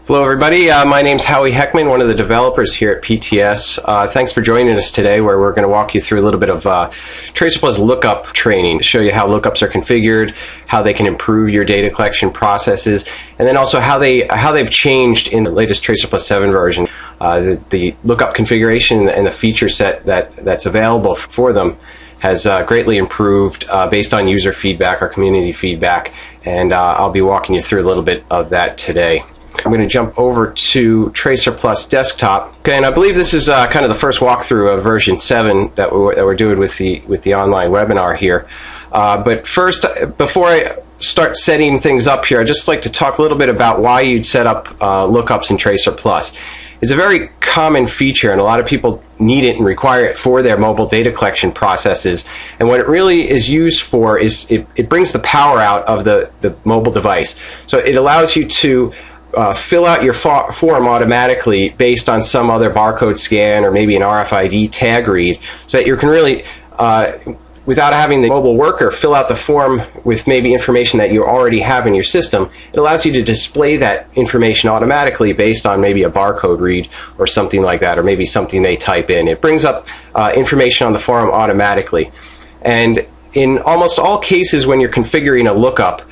Hello everybody, my name's Howie Heckman, one of the developers here at PTS. Thanks for joining us today, where we're going to walk you through a little bit of TracerPlus Lookup training to show you how lookups are configured, how they can improve your data collection processes, and then also how they've changed in the latest TracerPlus 7 version. The lookup configuration and the feature set that's available for them has greatly improved based on user feedback or community feedback, and I'll be walking you through a little bit of that today. I'm going to jump over to TracerPlus Desktop. Okay, and I believe this is kind of the first walkthrough of version 7 that we're doing with the online webinar here. But first, before I start setting things up here, I'd just like to talk a little bit about why you'd set up lookups in TracerPlus. It's a very common feature, and a lot of people need it and require it for their mobile data collection processes. And what it really is used for is it brings the power out of the mobile device. So it allows you to fill out your form automatically based on some other barcode scan or maybe an RFID tag read, so that you can really, without having the mobile worker fill out the form with maybe information that you already have in your system, it allows you to display that information automatically based on maybe a barcode read or something like that, or maybe something they type in. It brings up information on the form automatically. And in almost all cases when you're configuring a lookup,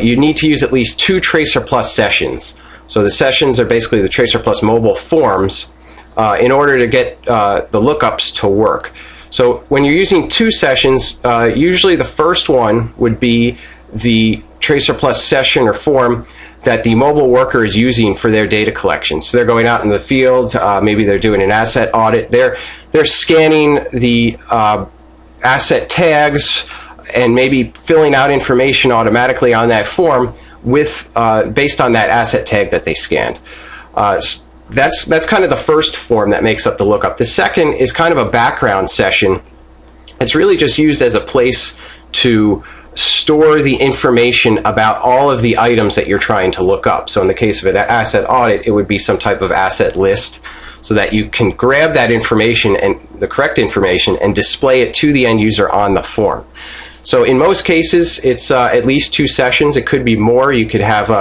you need to use at least 2 TracerPlus sessions. So the sessions are basically the TracerPlus mobile forms in order to get the lookups to work. So when you're using 2 sessions, usually the first one would be the TracerPlus session or form that the mobile worker is using for their data collection. So they're going out in the field, maybe they're doing an asset audit, they're scanning the asset tags and maybe filling out information automatically on that form with based on that asset tag that they scanned. That's kind of the first form that makes up the lookup. The second is kind of a background session. It's really just used as a place to store the information about all of the items that you're trying to look up. So in the case of an asset audit, it would be some type of asset list, so that you can grab that information, and the correct information, and display it to the end user on the form. So in most cases, it's at least 2 sessions. It could be more. You could have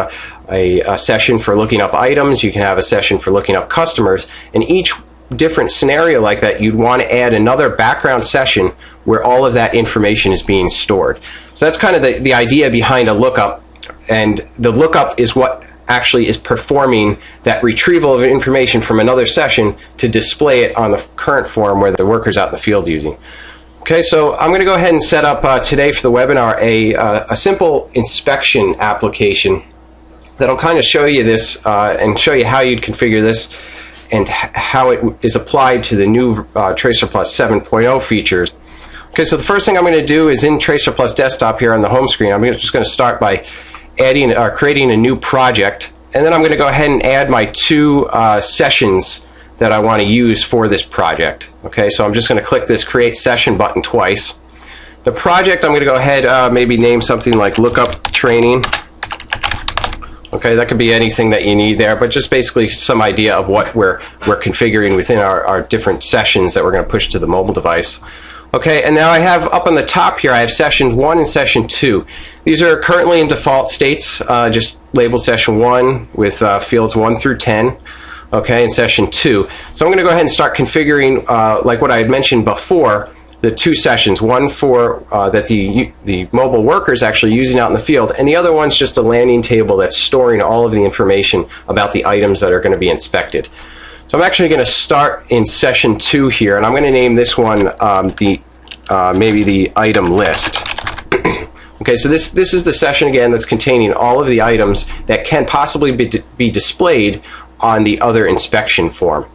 a session for looking up items. You can have a session for looking up customers. In each different scenario like that, you'd want to add another background session where all of that information is being stored. So that's kind of the idea behind a lookup. And the lookup is what actually is performing that retrieval of information from another session to display it on the current form where the worker's out in the field using. Okay, so I'm going to go ahead and set up today for the webinar a simple inspection application that'll kind of show you this and show you how you'd configure this and how it is applied to the new TracerPlus 7.0 features. Okay, so the first thing I'm going to do is in TracerPlus Desktop here on the home screen, I'm just going to start by adding or creating a new project, and then I'm going to go ahead and add my 2 sessions that I want to use for this project. Okay, so I'm just going to click this Create Session button twice. The project, I'm going to go ahead, maybe name something like Lookup Training. Okay, that could be anything that you need there, but just basically some idea of what we're configuring within our different sessions that we're going to push to the mobile device. Okay, and now I have up on the top here, I have session 1 and session 2. These are currently in default states, just labeled session 1 with fields 1 through 10. Okay, in session 2. So I'm going to go ahead and start configuring, like what I had mentioned before, the 2 sessions. One for that the mobile worker is actually using out in the field, and the other one's just a landing table that's storing all of the information about the items that are going to be inspected. So I'm actually going to start in session 2 here, and I'm going to name this one maybe the item list. Okay, so this is the session again that's containing all of the items that can possibly be displayed on the other inspection form.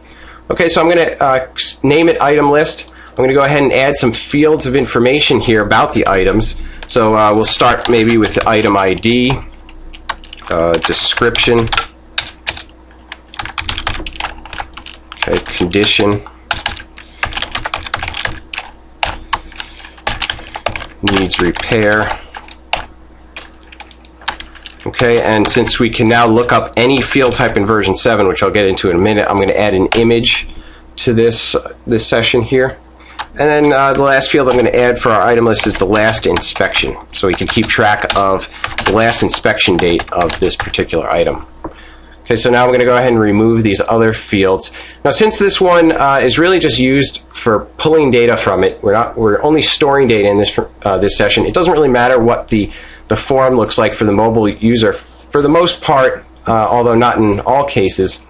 Okay, so I'm going to name it item list. I'm going to go ahead and add some fields of information here about the items. So we'll start maybe with the item ID, description, okay, condition, needs repair. Okay, and since we can now look up any field type in version 7, which I'll get into in a minute, I'm going to add an image to this session here. And then the last field I'm going to add for our item list is the last inspection, so we can keep track of the last inspection date of this particular item. Okay, so now I'm going to go ahead and remove these other fields. Now, since this one is really just used for pulling data from it, we're only storing data in this session. It doesn't really matter what the form looks like for the mobile user. For the most part, although not in all cases,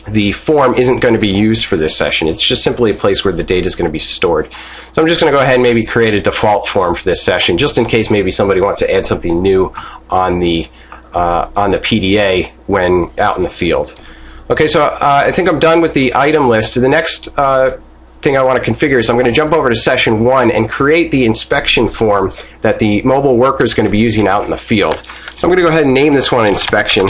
the form isn't going to be used for this session. It's just simply a place where the data is going to be stored. So I'm just going to go ahead and maybe create a default form for this session, just in case maybe somebody wants to add something new on the PDA when out in the field. Okay, so I think I'm done with the item list. The next thing I want to configure is I'm going to jump over to session 1 and create the inspection form that the mobile worker is going to be using out in the field. So I'm going to go ahead and name this one inspection.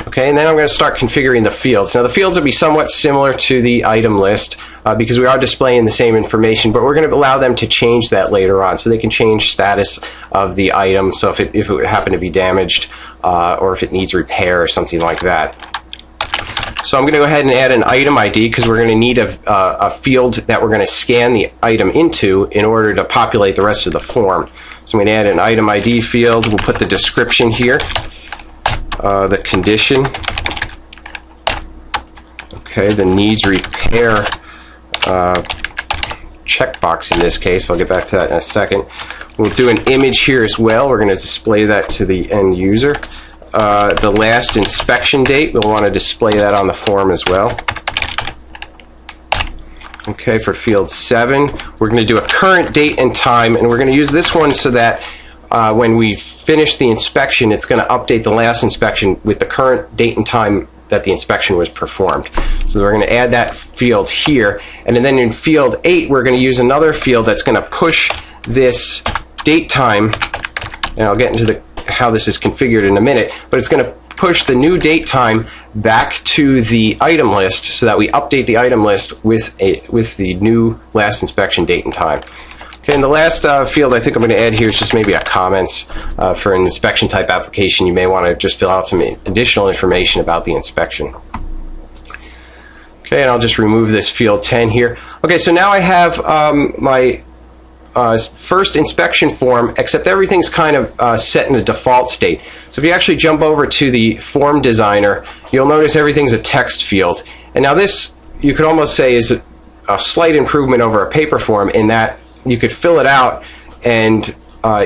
Okay, and then I'm going to start configuring the fields. Now the fields will be somewhat similar to the item list because we are displaying the same information, but we're going to allow them to change that later on. So they can change status of the item, so if it happened to be damaged or if it needs repair or something like that. So I'm going to go ahead and add an item ID because we're going to need a field that we're going to scan the item into in order to populate the rest of the form. So I'm going to add an item ID field. We'll put the description here. The condition, okay, the needs repair checkbox in this case. I'll get back to that in a second. We'll do an image here as well. We're going to display that to the end user. The last inspection date, we'll want to display that on the form as well. Okay, for field 7, we're going to do a current date and time, and we're going to use this one so that when we finish the inspection, it's going to update the last inspection with the current date and time that the inspection was performed. So we're going to add that field here, and then in field 8 we're going to use another field that's going to push this date time, and I'll get into how this is configured in a minute, but it's going to push the new date time back to the item list so that we update the item list with the new last inspection date and time. Okay, and the last field I think I'm going to add here is just maybe a comments for an inspection type application. You may want to just fill out some additional information about the inspection. Okay, and I'll just remove this field 10 here. Okay, so now I have my first inspection form, except everything's kind of set in a default state. So if you actually jump over to the form designer, you'll notice everything's a text field. And now this, you could almost say, is a slight improvement over a paper form in that you could fill it out and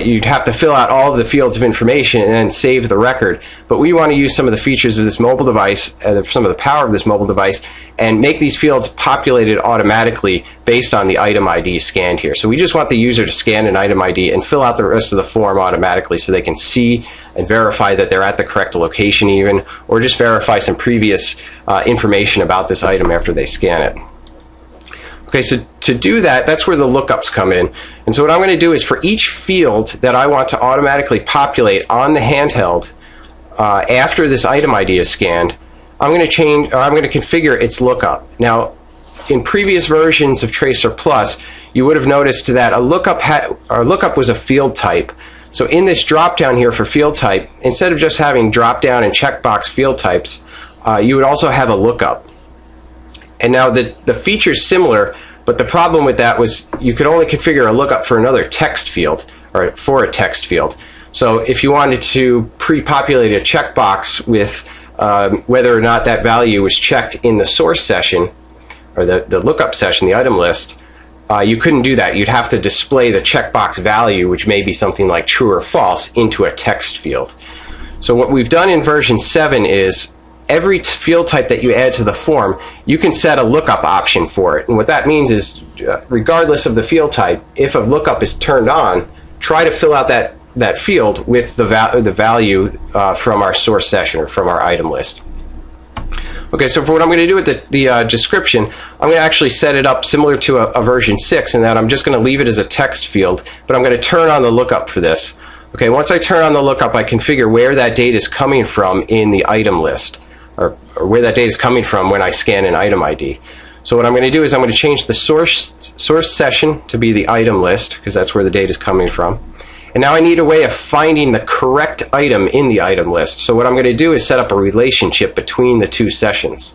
you'd have to fill out all of the fields of information and then save the record. But we want to use some of the features of this mobile device, some of the power of this mobile device, and make these fields populated automatically based on the item ID scanned here. So we just want the user to scan an item ID and fill out the rest of the form automatically so they can see and verify that they're at the correct location even, or just verify some previous information about this item after they scan it. Okay, so to do that, that's where the lookups come in. And so what I'm going to do is for each field that I want to automatically populate on the handheld after this item ID is scanned, I'm going to configure its lookup. Now, in previous versions of TracerPlus, you would have noticed that a lookup was a field type. So in this drop down here for field type, instead of just having drop down and checkbox field types, you would also have a lookup. And now the feature's similar, but the problem with that was you could only configure a lookup for another text field, or for a text field. So if you wanted to pre-populate a checkbox with whether or not that value was checked in the source session, or the lookup session, the item list, you couldn't do that. You'd have to display the checkbox value, which may be something like true or false, into a text field. So what we've done in version 7 is every field type that you add to the form, you can set a lookup option for it. And what that means is, regardless of the field type, if a lookup is turned on, try to fill out that field with the value from our source session or from our item list. Okay, so for what I'm going to do with the description, I'm going to actually set it up similar to a version 6 in that I'm just going to leave it as a text field, but I'm going to turn on the lookup for this. Okay, once I turn on the lookup, I configure where that data is coming from in the item list, or where that data is coming from when I scan an item ID. So what I'm going to do is I'm going to change the source session to be the item list, because that's where the data is coming from. And now I need a way of finding the correct item in the item list. So what I'm going to do is set up a relationship between the two sessions.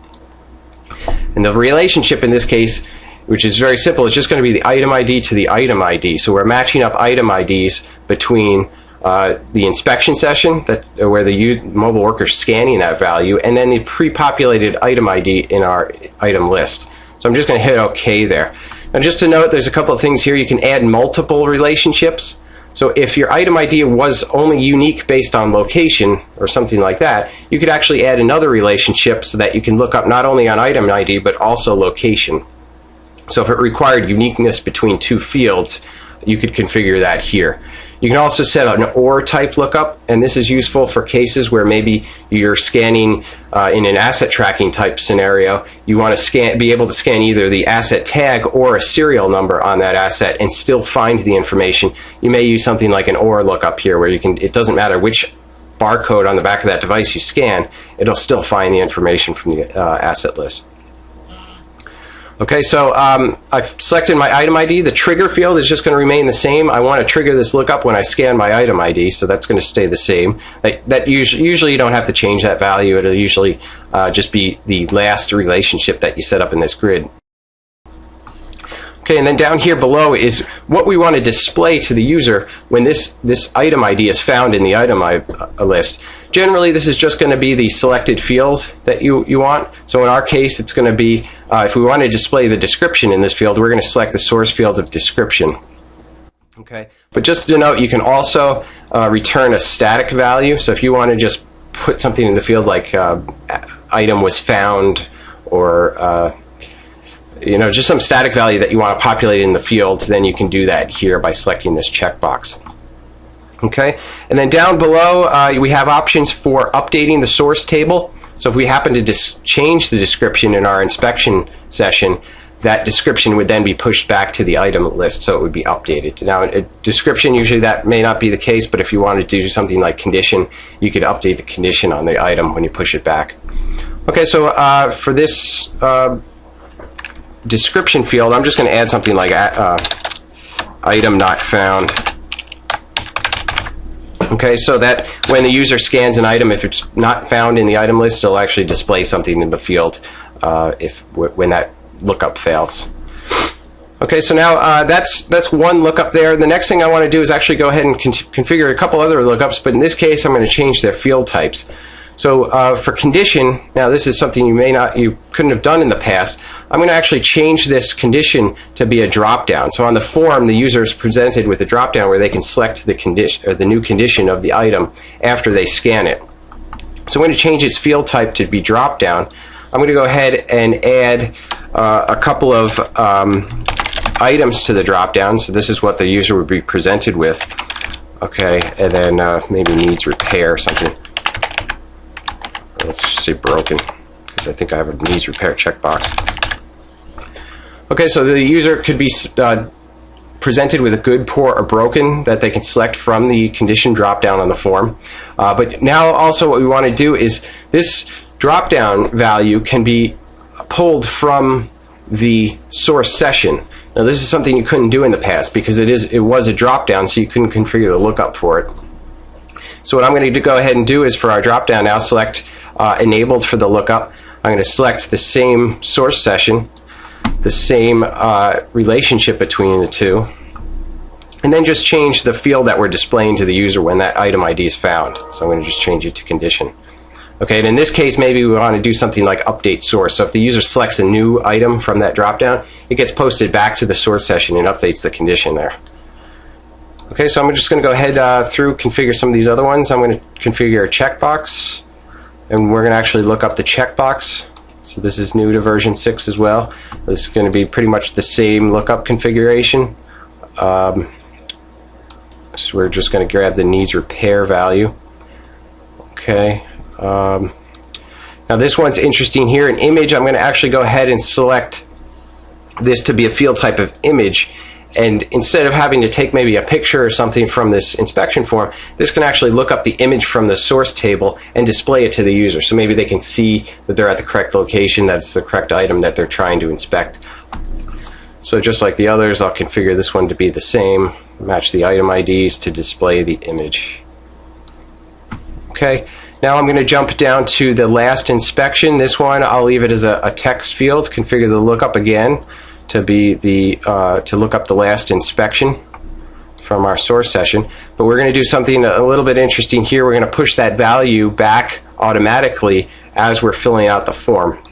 And the relationship in this case, which is very simple, is just going to be the item ID to the item ID. So we're matching up item IDs between the inspection session where the mobile worker is scanning that value, and then the pre-populated item ID in our item list. So I'm just going to hit OK there. Now just to note, there's a couple of things here. You can add multiple relationships. So if your item ID was only unique based on location or something like that, you could actually add another relationship so that you can look up not only on item ID but also location. So if it required uniqueness between two fields, you could configure that here. You can also set an OR type lookup, and this is useful for cases where maybe you're scanning in an asset tracking type scenario. You want to be able to scan either the asset tag or a serial number on that asset and still find the information. You may use something like an OR lookup here, where it doesn't matter which barcode on the back of that device you scan, it'll still find the information from the asset list. Okay, so I've selected my item ID. The trigger field is just going to remain the same. I want to trigger this lookup when I scan my item ID, so that's going to stay the same. Usually you don't have to change that value. It'll usually just be the last relationship that you set up in this grid. Okay, and then down here below is what we want to display to the user when this item ID is found in the item list. Generally, this is just going to be the selected field that you want. So in our case, it's going to be, if we want to display the description in this field, we're going to select the source field of description. Okay, but just to note, you can also return a static value. So if you want to just put something in the field like item was found, or just some static value that you want to populate in the field, then you can do that here by selecting this checkbox. Okay, and then down below we have options for updating the source table. So if we happen to change the description in our inspection session, that description would then be pushed back to the item list, so it would be updated. Now, a description, usually that may not be the case, but if you wanted to do something like condition, you could update the condition on the item when you push it back. Okay, so for this description field, I'm just going to add something like item not found. Okay, so that when the user scans an item, if it's not found in the item list, it'll actually display something in the field when that lookup fails. Okay, so now that's one lookup there. The next thing I want to do is actually go ahead and configure a couple other lookups, but in this case I'm going to change their field types. So for condition, now this is something you couldn't have done in the past. I'm going to actually change this condition to be a drop-down. So on the form, the user is presented with a drop-down where they can select the condition or the new condition of the item after they scan it. So I'm going to change its field type to be drop-down. I'm going to go ahead and add a couple of items to the drop-down. So this is what the user would be presented with. Okay, and then maybe needs repair or something. Let's just say broken, because I think I have a needs repair checkbox. Okay, so the user could be presented with a good, poor, or broken that they can select from the condition drop-down on the form. But now also what we want to do is this drop-down value can be pulled from the source session. Now this is something you couldn't do in the past because it was a drop-down, so you couldn't configure the lookup for it. So what I'm going to go ahead and do is for our drop-down now select enabled for the lookup. I'm going to select the same source session, the same relationship between the two, and then just change the field that we're displaying to the user when that item ID is found. So I'm going to just change it to condition. Okay, and in this case maybe we want to do something like update source. So if the user selects a new item from that drop-down, it gets posted back to the source session and updates the condition there. Okay, so I'm just going to go ahead configure some of these other ones. I'm going to configure a checkbox, and we're going to actually look up the checkbox. So this is new to version 6 as well. This is going to be pretty much the same lookup configuration. So we're just going to grab the needs repair value. Okay. Now this one's interesting here. An image, I'm going to actually go ahead and select this to be a field type of image. And instead of having to take maybe a picture or something from this inspection form, this can actually look up the image from the source table and display it to the user. So maybe they can see that they're at the correct location, that it's the correct item that they're trying to inspect. So just like the others, I'll configure this one to be the same, match the item IDs to display the image. Okay, now I'm going to jump down to the last inspection. This one, I'll leave it as a text field, configure the lookup again to be to look up the last inspection from our source session, but we're going to do something a little bit interesting here. We're going to push that value back automatically as we're filling out the form.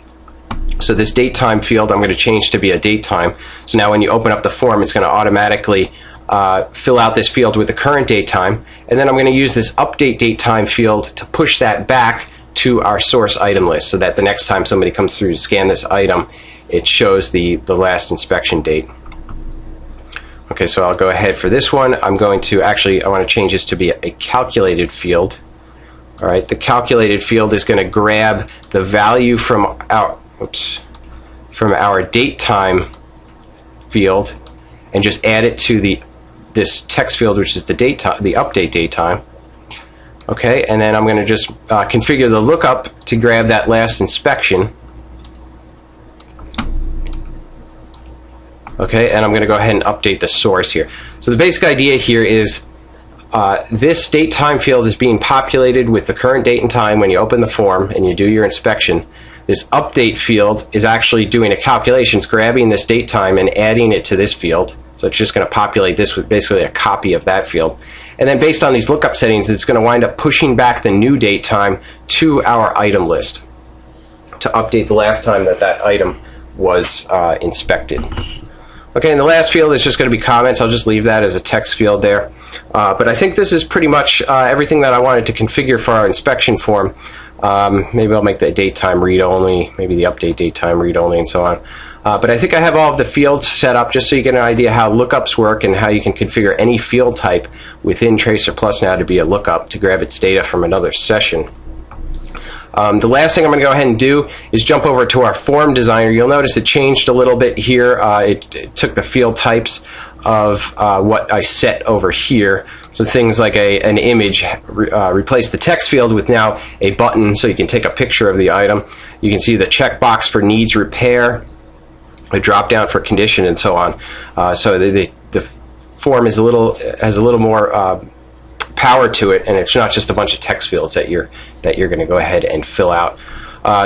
So this date time field I'm going to change to be a date time. So now when you open up the form, it's going to automatically fill out this field with the current date time, and then I'm going to use this update date time field to push that back to our source item list so that the next time somebody comes through to scan this item, it shows the last inspection date. Okay, so I'll go ahead for this one. I'm going to I want to change this to be a calculated field. All right, the calculated field is going to grab the value from our date time field and just add it to this text field, which is the update date time. Okay, and then I'm going to just configure the lookup to grab that last inspection. Okay, and I'm going to go ahead and update the source here. So the basic idea here is this date time field is being populated with the current date and time when you open the form and you do your inspection. This update field is actually doing a calculation. It's grabbing this date time and adding it to this field. So it's just going to populate this with basically a copy of that field. And then based on these lookup settings, it's going to wind up pushing back the new date time to our item list to update the last time that item was inspected. Okay, and the last field is just going to be comments. I'll just leave that as a text field there. But I think this is pretty much everything that I wanted to configure for our inspection form. Maybe I'll make the date time read only, maybe the update date time read only, and so on. But I think I have all of the fields set up just so you get an idea how lookups work and how you can configure any field type within TracerPlus now to be a lookup to grab its data from another session. The last thing I'm going to go ahead and do is jump over to our form designer. You'll notice it changed a little bit here. It took the field types of what I set over here. So things like an image, replace the text field with now a button so you can take a picture of the item. You can see the checkbox for needs repair, a drop down for condition, and so on. So the form is has a little more power to it, and it's not just a bunch of text fields that you're going to go ahead and fill out.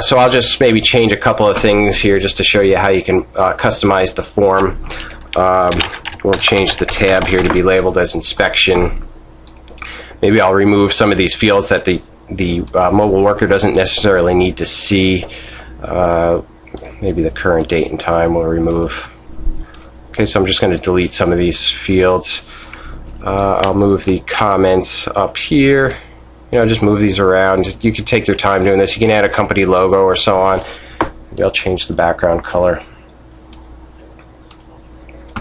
So I'll just maybe change a couple of things here just to show you how you can customize the form. We'll change the tab here to be labeled as inspection. Maybe I'll remove some of these fields that the mobile worker doesn't necessarily need to see. Maybe the current date and time we'll remove. Okay, so I'm just going to delete some of these fields. I'll move the comments up here. Just move these around. You can take your time doing this. You can add a company logo or so on. Maybe I'll change the background color.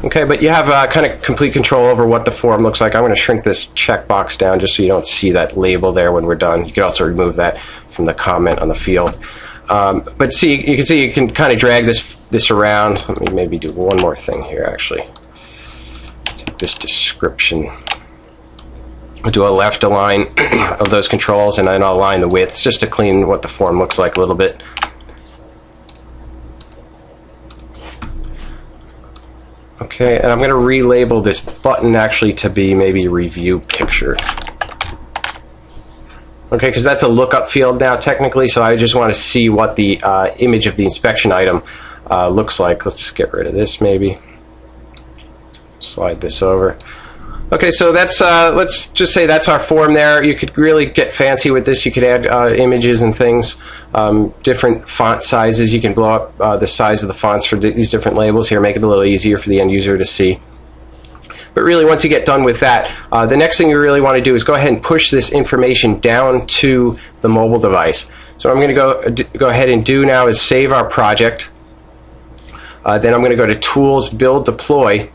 Okay, but you have kind of complete control over what the form looks like. I'm going to shrink this checkbox down just so you don't see that label there when we're done. You can also remove that from the comment on the field. But see, you can kind of drag this around. Let me maybe do one more thing here, actually. Take this description. I'll do a left align of those controls, and then I'll align the widths just to clean what the form looks like a little bit. Okay, and I'm going to relabel this button actually to be maybe review picture. Okay, because that's a lookup field now technically, so I just want to see what the image of the inspection item looks like. Let's get rid of this maybe. Slide this over. Okay, so that's let's just say that's our form there. You could really get fancy with this. You could add images and things, different font sizes. You can blow up the size of the fonts for these different labels here, make it a little easier for the end user to see. But really, once you get done with that, the next thing you really want to do is go ahead and push this information down to the mobile device. So what I'm going to go ahead and do now is save our project. Then I'm going to go to Tools, Build, Deploy.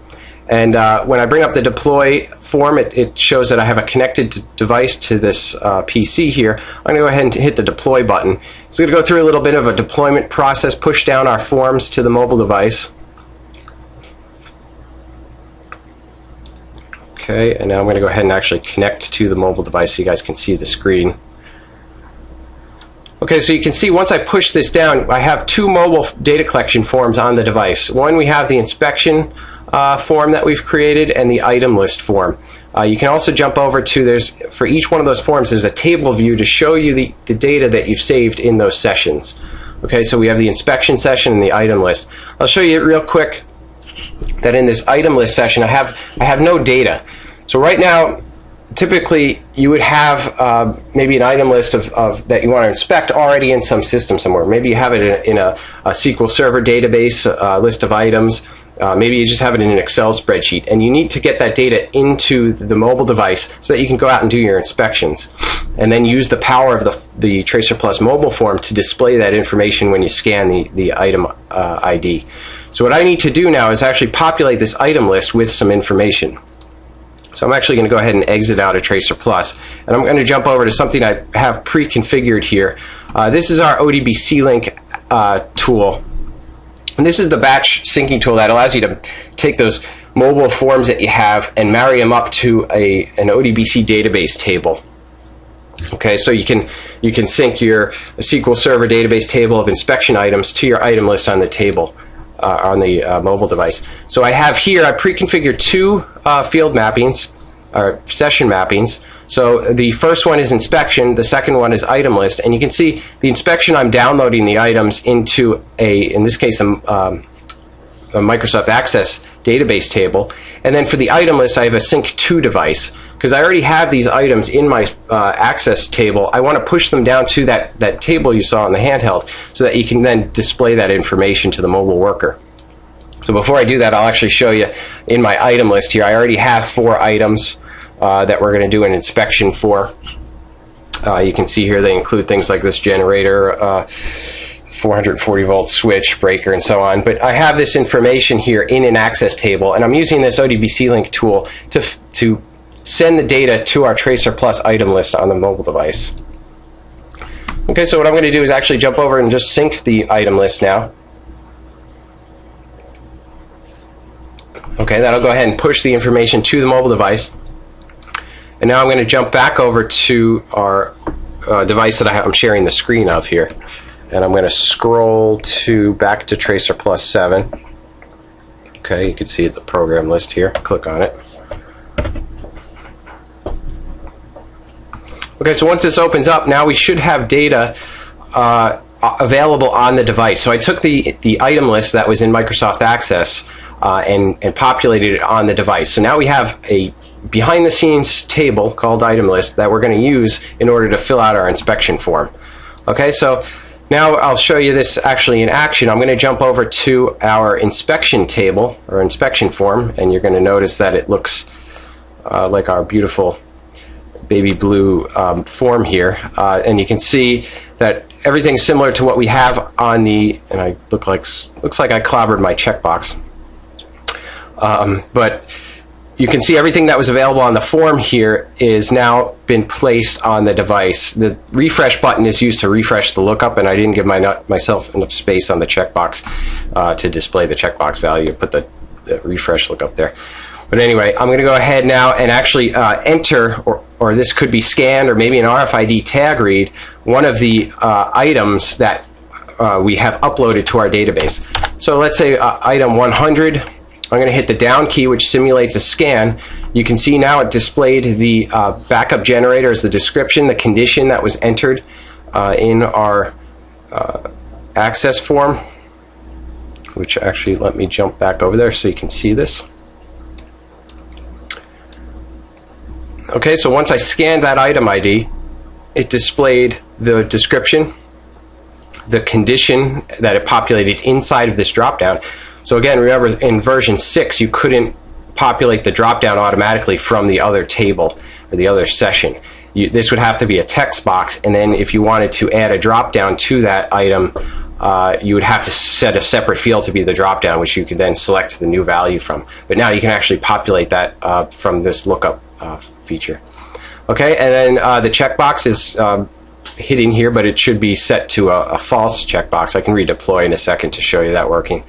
And when I bring up the deploy form, it shows that I have a connected device to this PC here. I'm going to go ahead and hit the deploy button. It's going to go through a little bit of a deployment process, push down our forms to the mobile device. Okay, and now I'm going to go ahead and actually connect to the mobile device so you guys can see the screen. Okay, so you can see once I push this down, I have two mobile data collection forms on the device. One, we have the inspection form that we've created and the item list form. You can also jump over to, for each one of those forms, there's a table view to show you the data that you've saved in those sessions. Okay, so we have the inspection session and the item list. I'll show you real quick that in this item list session, I have no data. So right now, typically you would have maybe an item list of that you want to inspect already in some system somewhere. Maybe you have it in a SQL Server database, list of items. Maybe you just have it in an Excel spreadsheet, and you need to get that data into the mobile device so that you can go out and do your inspections, and then use the power of the TracerPlus mobile form to display that information when you scan the item ID. So what I need to do now is actually populate this item list with some information. So I'm actually going to go ahead and exit out of TracerPlus, and I'm going to jump over to something I have pre-configured here. This is our ODBC link tool. And this is the batch syncing tool that allows you to take those mobile forms that you have and marry them up to an ODBC database table. Okay, so you can sync your SQL Server database table of inspection items to your item list on the table on the mobile device. So I have here, I pre-configured two field mappings, or session mappings. So the first one is inspection, the second one is item list, and you can see the inspection, I'm downloading the items into in this case, a Microsoft Access database table. And then for the item list, I have a sync to device. Because I already have these items in my Access table, I want to push them down to that table you saw on the handheld so that you can then display that information to the mobile worker. So before I do that, I'll actually show you in my item list here. I already have 4 items that we're going to do an inspection for. You can see here they include things like this generator, 440 volt switch, breaker, and so on. But I have this information here in an Access table, and I'm using this ODBC link tool to send the data to our TracerPlus item list on the mobile device. Okay, so what I'm going to do is actually jump over and just sync the item list now. Okay, that'll go ahead and push the information to the mobile device. And now I'm going to jump back over to our device that I'm sharing the screen of here. And I'm going to scroll back to TracerPlus 7. Okay, you can see the program list here. Click on it. Okay, so once this opens up, now we should have data available on the device. So I took the item list that was in Microsoft Access and populated it on the device. So now we have a behind-the-scenes table called item list that we're going to use in order to fill out our inspection form. Okay, so now I'll show you this actually in action. I'm going to jump over to our inspection table or inspection form, and you're going to notice that it looks like our beautiful baby blue form here, and you can see that everything's similar to what we have on the, and looks like I clobbered my checkbox, but you can see everything that was available on the form here is now been placed on the device. The refresh button is used to refresh the lookup, and I didn't give myself enough space on the checkbox to display the checkbox value. Put the refresh lookup there. But anyway, I'm going to go ahead now and actually enter, or this could be scanned, or maybe an RFID tag read, one of the items that we have uploaded to our database. So let's say item 100. I'm going to hit the down key, which simulates a scan. You can see now it displayed the backup generator as the description, the condition that was entered in our access form, which actually, let me jump back over there so you can see this. Okay, so once I scanned that item ID, it displayed the description, the condition that it populated inside of this dropdown. So again, remember in version 6, you couldn't populate the dropdown automatically from the other table or the other session. This would have to be a text box, and then if you wanted to add a dropdown to that item, you would have to set a separate field to be the dropdown, which you could then select the new value from. But now you can actually populate that from this lookup feature. Okay, and then the checkbox is hidden here, but it should be set to a false checkbox. I can redeploy in a second to show you that working.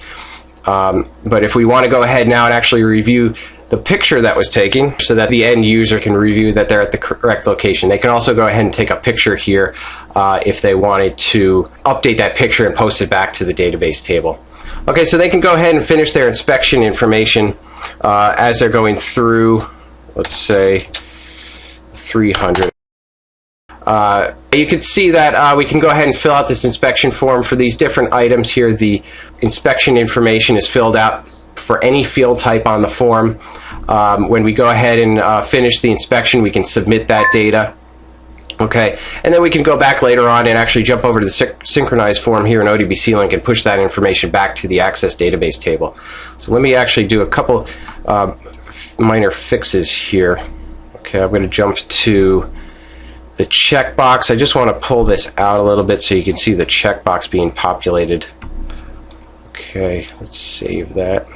But if we want to go ahead now and actually review the picture that was taken so that the end user can review that they're at the correct location, they can also go ahead and take a picture here if they wanted to update that picture and post it back to the database table. Okay, so they can go ahead and finish their inspection information as they're going through, let's say, 300. You can see that we can go ahead and fill out this inspection form for these different items here. The inspection information is filled out for any field type on the form. When we go ahead and finish the inspection, we can submit that data. Okay, and then we can go back later on and actually jump over to the synchronized form here in ODBC Link and push that information back to the Access Database table. So let me actually do a couple minor fixes here. Okay, I'm going to jump to the checkbox. I just want to pull this out a little bit so you can see the checkbox being populated. Okay, let's save that.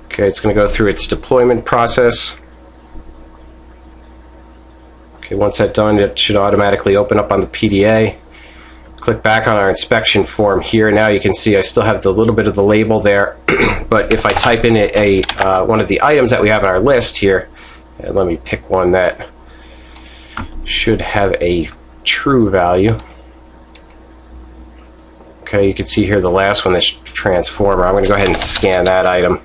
Okay, it's going to go through its deployment process. Okay, once that's done, it should automatically open up on the PDA. Click back on our inspection form here. Now you can see I still have the little bit of the label there, but if I type in one of the items that we have on our list here, and let me pick one that should have a true value. Okay, you can see here the last one, this transformer. I'm going to go ahead and scan that item.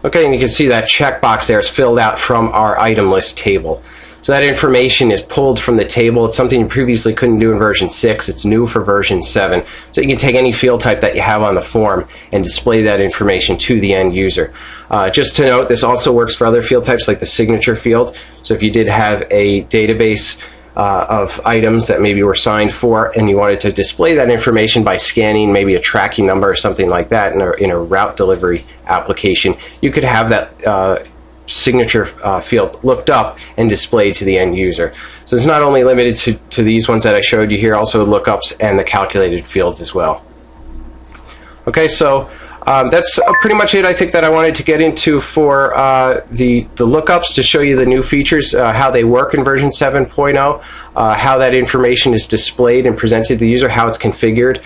Okay, and you can see that checkbox there is filled out from our item list table. So that information is pulled from the table. It's something you previously couldn't do in version 6. It's new for version 7. So you can take any field type that you have on the form and display that information to the end user. Just to note, this also works for other field types like the signature field. So if you did have a database of items that maybe were signed for and you wanted to display that information by scanning maybe a tracking number or something like that in a route delivery application, you could have that signature field looked up and displayed to the end user. So it's not only limited to these ones that I showed you here, also lookups and the calculated fields as well. Okay, so that's pretty much it I think that I wanted to get into for the lookups, to show you the new features, how they work in version 7.0, how that information is displayed and presented to the user, how it's configured.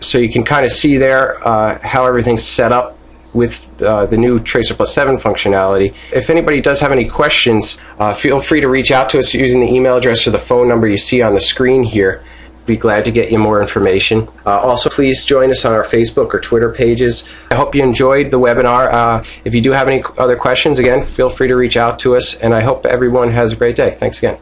So you can kind of see there how everything's set up with the new TracerPlus 7 functionality. If anybody does have any questions, feel free to reach out to us using the email address or the phone number you see on the screen here. Be glad to get you more information. Also, please join us on our Facebook or Twitter pages. I hope you enjoyed the webinar. If you do have any other questions, again, feel free to reach out to us, and I hope everyone has a great day. Thanks again.